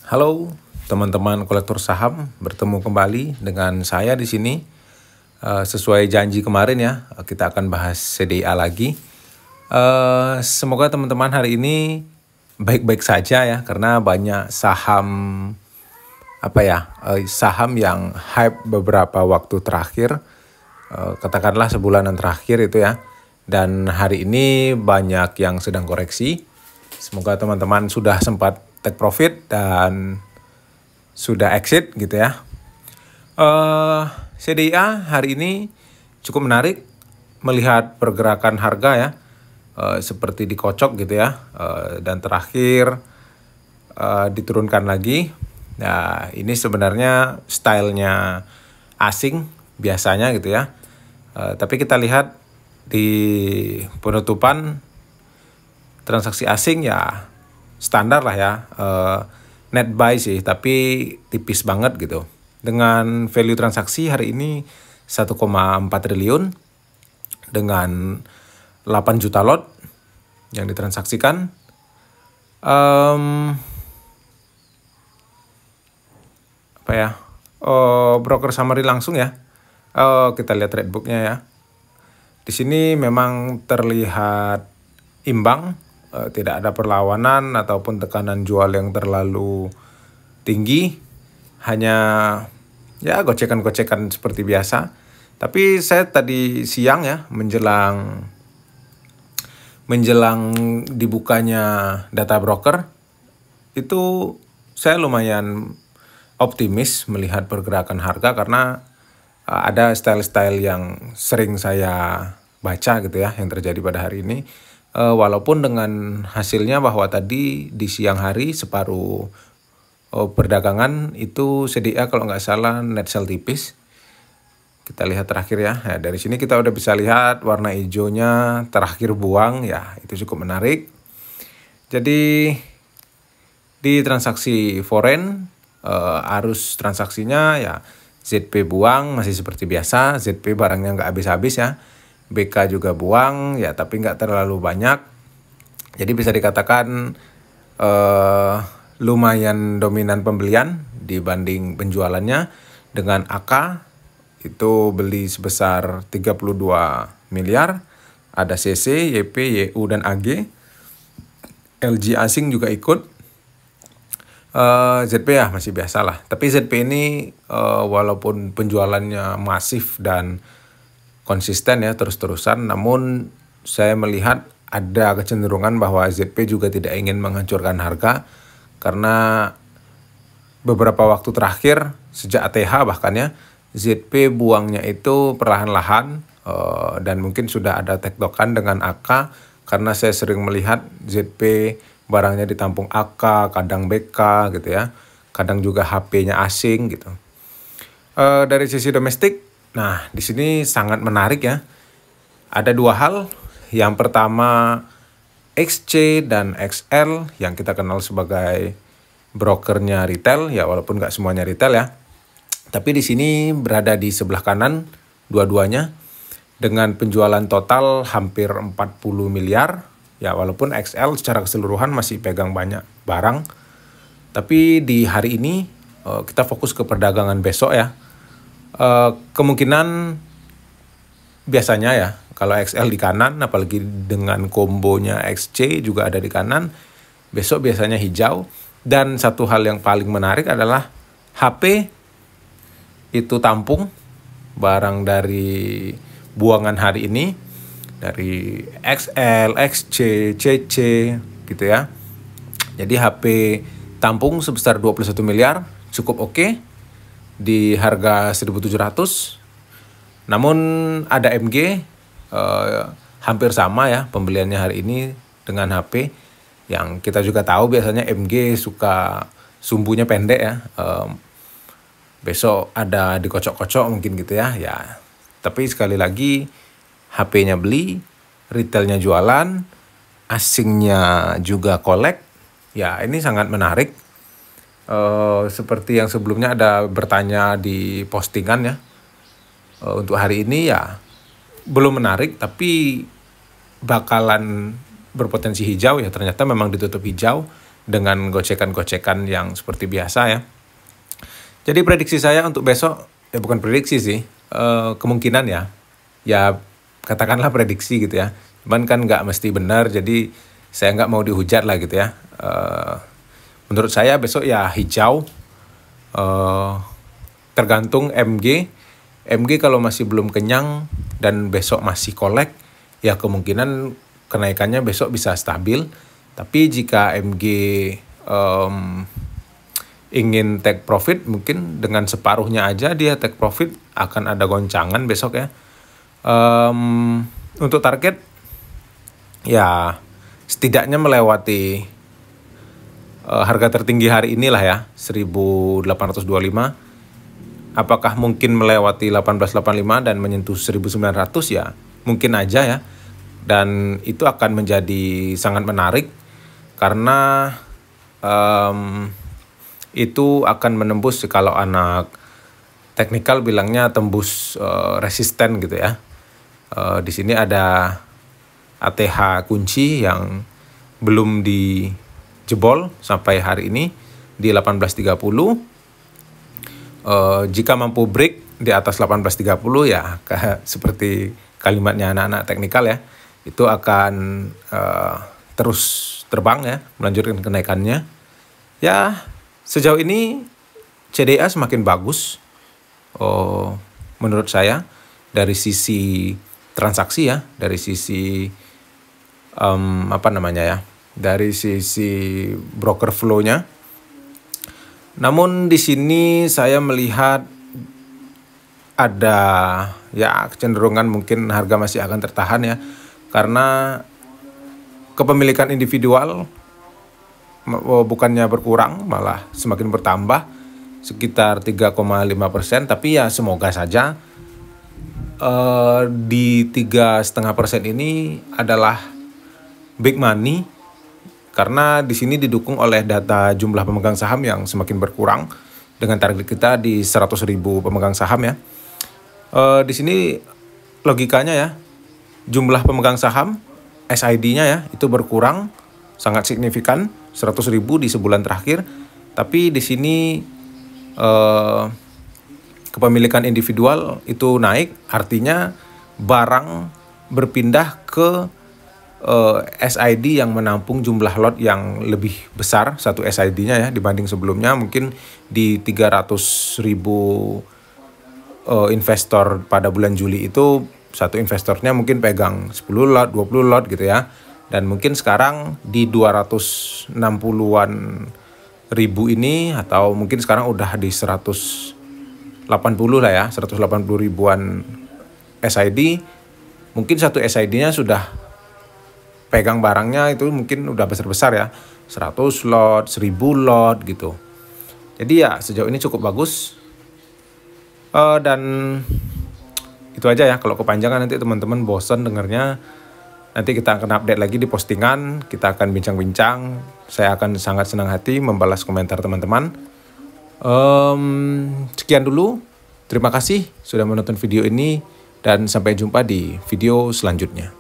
Halo teman-teman kolektor saham, bertemu kembali dengan saya di sini. Sesuai janji kemarin ya, kita akan bahas CDA lagi. Semoga teman-teman hari ini baik-baik saja ya, karena banyak saham saham yang hype beberapa waktu terakhir, katakanlah sebulanan terakhir itu ya. Dan hari ini banyak yang sedang koreksi. Semoga teman-teman sudah sempat take profit dan sudah exit gitu ya. CDA hari ini cukup menarik melihat pergerakan harga ya, seperti dikocok gitu ya, dan terakhir diturunkan lagi. Nah, ini sebenarnya stylenya asing biasanya gitu ya. Tapi kita lihat di penutupan transaksi asing ya standar lah ya, net buy sih, tapi tipis banget gitu. Dengan value transaksi hari ini 1,4 triliun dengan 8 juta lot yang ditransaksikan. Broker summary langsung ya. Kita lihat trade booknya ya. Di sini memang terlihat imbang. Tidak ada perlawanan ataupun tekanan jual yang terlalu tinggi, hanya ya gocekan-gocekan seperti biasa. Tapi saya tadi siang ya, menjelang dibukanya data broker, itu saya lumayan optimis melihat pergerakan harga karena ada style-style yang sering saya baca gitu ya, yang terjadi pada hari ini. Walaupun dengan hasilnya bahwa tadi di siang hari separuh perdagangan itu CDA kalau nggak salah net sell tipis. Kita lihat terakhir ya. Nah, dari sini kita udah bisa lihat warna hijaunya terakhir buang ya, itu cukup menarik. Jadi di transaksi foreign, arus transaksinya ya ZP buang masih seperti biasa, ZP barangnya nggak habis-habis ya. BK juga buang ya, tapi nggak terlalu banyak. Jadi bisa dikatakan lumayan dominan pembelian dibanding penjualannya. Dengan AK itu beli sebesar 32 miliar. Ada CC, YP, YU, dan AG. LG asing juga ikut. ZP ya masih biasa lah. Tapi ZP ini walaupun penjualannya masif dan konsisten ya terus-terusan, namun saya melihat ada kecenderungan bahwa ZP juga tidak ingin menghancurkan harga karena beberapa waktu terakhir sejak ATH bahkan ya, ZP buangnya itu perlahan-lahan, dan mungkin sudah ada tektokan dengan AK karena saya sering melihat ZP barangnya ditampung AK, kadang BK gitu ya, kadang juga HP-nya asing gitu. Dari sisi domestik, nah, di sini sangat menarik ya. Ada dua hal. Yang pertama, XC dan XL yang kita kenal sebagai brokernya retail ya, walaupun nggak semuanya retail ya. Tapi di sini berada di sebelah kanan dua-duanya dengan penjualan total hampir 40 miliar ya, walaupun XL secara keseluruhan masih pegang banyak barang. Tapi di hari ini kita fokus ke perdagangan besok ya. Kemungkinan biasanya ya kalau XL di kanan, apalagi dengan kombonya XC juga ada di kanan, besok biasanya hijau. Dan satu hal yang paling menarik adalah HP itu tampung barang dari buangan hari ini, dari XL, XC, CC gitu ya. Jadi HP tampung sebesar 21 miliar cukup oke di harga 1.700. Namun ada MG hampir sama ya pembeliannya hari ini dengan HP, yang kita juga tahu biasanya MG suka sumbunya pendek ya. Besok ada dikocok-kocok mungkin gitu ya. Tapi sekali lagi HP-nya beli, retailnya jualan, asingnya juga collect. Ya, ini sangat menarik. Seperti yang sebelumnya ada bertanya di postingan ya, untuk hari ini ya belum menarik, tapi bakalan berpotensi hijau ya. Ternyata memang ditutup hijau dengan gocekan-gocekan yang seperti biasa ya. Jadi prediksi saya untuk besok, ya bukan prediksi sih, kemungkinan ya katakanlah prediksi gitu ya. Cuman kan nggak mesti benar, jadi saya nggak mau dihujat lah gitu ya. Menurut saya besok ya hijau, tergantung MG. MG kalau masih belum kenyang dan besok masih kolek, ya kemungkinan kenaikannya besok bisa stabil. Tapi jika MG ingin take profit, mungkin dengan separuhnya aja dia take profit, akan ada goncangan besok ya. Untuk target, ya setidaknya melewati harga tertinggi hari inilah ya, 1825. Apakah mungkin melewati 1885 dan menyentuh 1900 ya? Mungkin aja ya. Dan itu akan menjadi sangat menarik karena itu akan menembus, kalau anak teknikal bilangnya tembus resisten gitu ya. Di sini ada ATH kunci yang belum dijebol sampai hari ini di 1830. Jika mampu break di atas 1830 ya seperti kalimatnya anak-anak teknikal ya, itu akan terus terbang ya, melanjutkan kenaikannya. Ya, sejauh ini CDA semakin bagus menurut saya dari sisi transaksi ya, dari sisi dari sisi broker flow-nya. Namun di sini saya melihat ada ya kecenderungan mungkin harga masih akan tertahan ya, karena kepemilikan individual bukannya berkurang, malah semakin bertambah sekitar 3,5%. Tapi ya semoga saja di 3,5% ini adalah big money, karena di sini didukung oleh data jumlah pemegang saham yang semakin berkurang dengan target kita di 100.000 pemegang saham ya. Di sini logikanya ya, jumlah pemegang saham SID-nya ya itu berkurang sangat signifikan, 100.000 di sebulan terakhir. Tapi di sini kepemilikan individual itu naik, artinya barang berpindah ke SID yang menampung jumlah lot yang lebih besar, satu SID-nya ya, dibanding sebelumnya. Mungkin di 300.000 investor pada bulan Juli itu, satu investornya mungkin pegang 10 lot, 20 lot gitu ya. Dan mungkin sekarang di 260-an ribu ini, atau mungkin sekarang udah di 180 lah ya, 180 ribuan SID. Mungkin satu SID-nya sudah pegang barangnya itu mungkin udah besar-besar ya, 100 lot, 1000 lot gitu. Jadi ya sejauh ini cukup bagus. Dan itu aja ya, kalau kepanjangan nanti teman-teman bosan dengarnya. Nanti kita akan update lagi di postingan, kita akan bincang-bincang. Saya akan sangat senang hati membalas komentar teman-teman. Sekian dulu, terima kasih sudah menonton video ini, dan sampai jumpa di video selanjutnya.